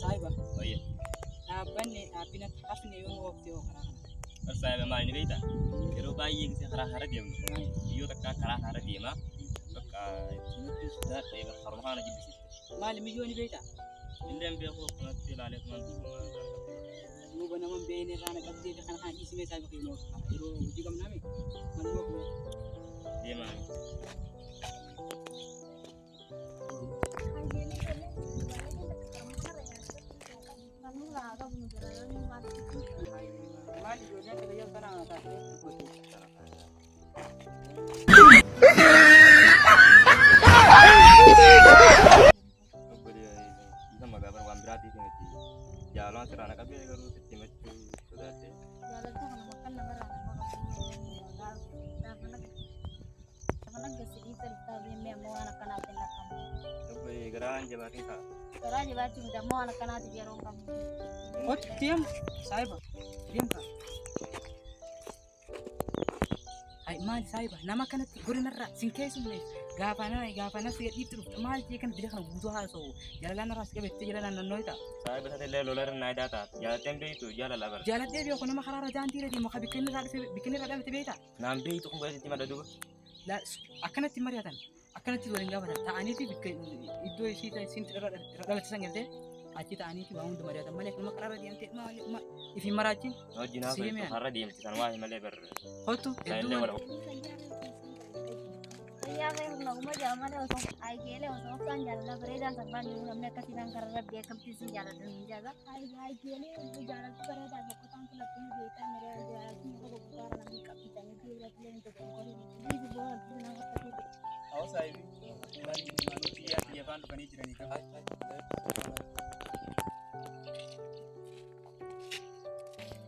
saahiba Wayya. dhaabbanni dhaabbina hafni yoo waqtii yoo karaa kana Saahiba maal ni beektaa? Yeroo baay'ee gisee karaa hara deemnu. Biyyoota akka karaa hara deemaa. Bakka nuti sudaa ta'e haruma kana jibbisiifte. maali milyooni beektaa? Illee beeku kanatti ilaalee tuman Nuba naman beekne irraa naqabdee fi kana kan dhiisime saahiba keenya yeroo hojii qabnaame maluma kun deemaa. maali ijoolleen tajaajila kana taatee Isa magaabar waan biraatii fi miti jaalala sirraan akka beeku garuu itti himachuu sodaatee. Garaan jabaatee ta'a. Oti diam saahiba diam ka hai maali saahiba nama kanatti godinarraa sin keessumne gaafana si dhiitti dhufta maal jee kana dila kana guutuu haasa'u jalalaan irraa si qabettee jala naannoo ta'a. Saahiba taatee illee lola irra naayidaa ta'a. Jaalatteen beektu jaalala bara. Jaalatee beeku nama karaarra jaantii irra deemu akka bikkinni irraa dhabate beektaa? Naan beektu kun baay'ee madda duuba. Akkanatti mari'atan akkanatti waliin gaafatan ta'aniiti iddoo isii isin irra dhalate san galtee achi ta'aniiti waa hunda mari'atan malee nama karaarra deemtee ifi maraachiin Wajjin haasa'u har'a deemti san waa malee bara. hotu Illee wala. Awwa saahibi. Manuti ya fan dhufanii jiranii kan.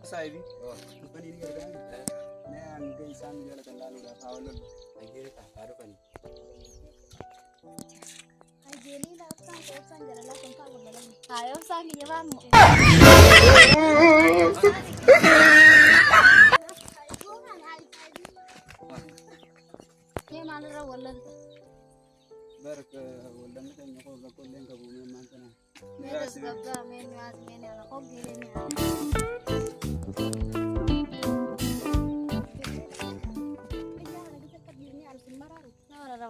Saahibi. Dhufanii ni gargaaru. Mee hanga isaan jaalatan laaluudhaaf haa walloolu. Dhaggeeffata haa dhufanii. Ayo saki llevamos. Ye malu wala. Barka wala na kanya ko ba kuleng ka bumi man kana. Meres gabga men was men ana ko gele ni.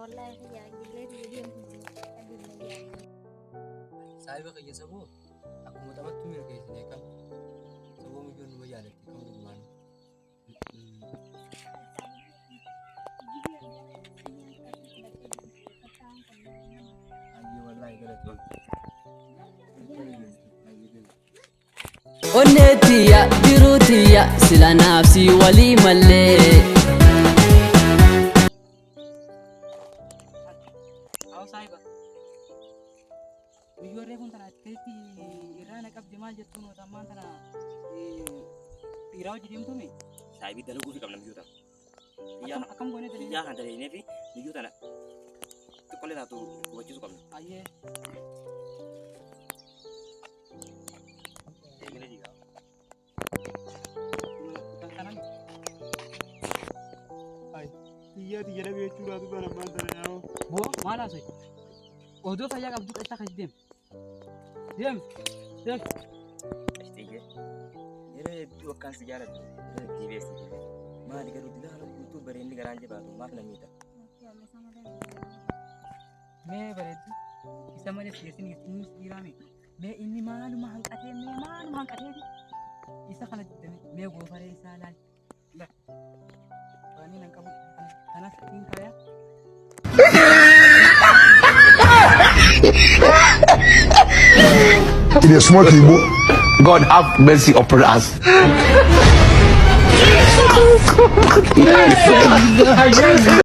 Wallahi ya gele ni. Saahiba kiyya saboo akkuma taphattu mirgeessine kan saboo milyoon numa jaalatti kan dhugumaan. Ayyee wallaahi galatoon. Onneetiya jiruutiya sila naafsi walii mallee. Aw saahiba biyyoorree kun tana atitti irraa naqabde maal jettuun otammaan tana dhiiraa hojii deemtume Saahibi dalaguu fi qabna biyyoota. akkam goone dalii Biyyaa kan daleenee fi biyyoota na xiqqoolee taatu hubachiisuu qabna. ayyee Eegale jigaa. kanan Iya tiada biaya curah tu kan apa antara yang boo maal haasa'e odoo fayyaa qabdu qachaa kasi deem Ashtiyye. Yeroo hedduu akkaan si jaalattu yeroo itti beeksisi. Maali garuu dilaala guutuu bareenni garaan jabaatu maaf na miidha. mee bareeddu isa malee siyaasiin inni dhiiraame mee inni maaluma hanqateeti isa kana mee goofaree isaa laal waan hin qabu kanas hin kaayaa. In a small Igbo. God have mercy upon us.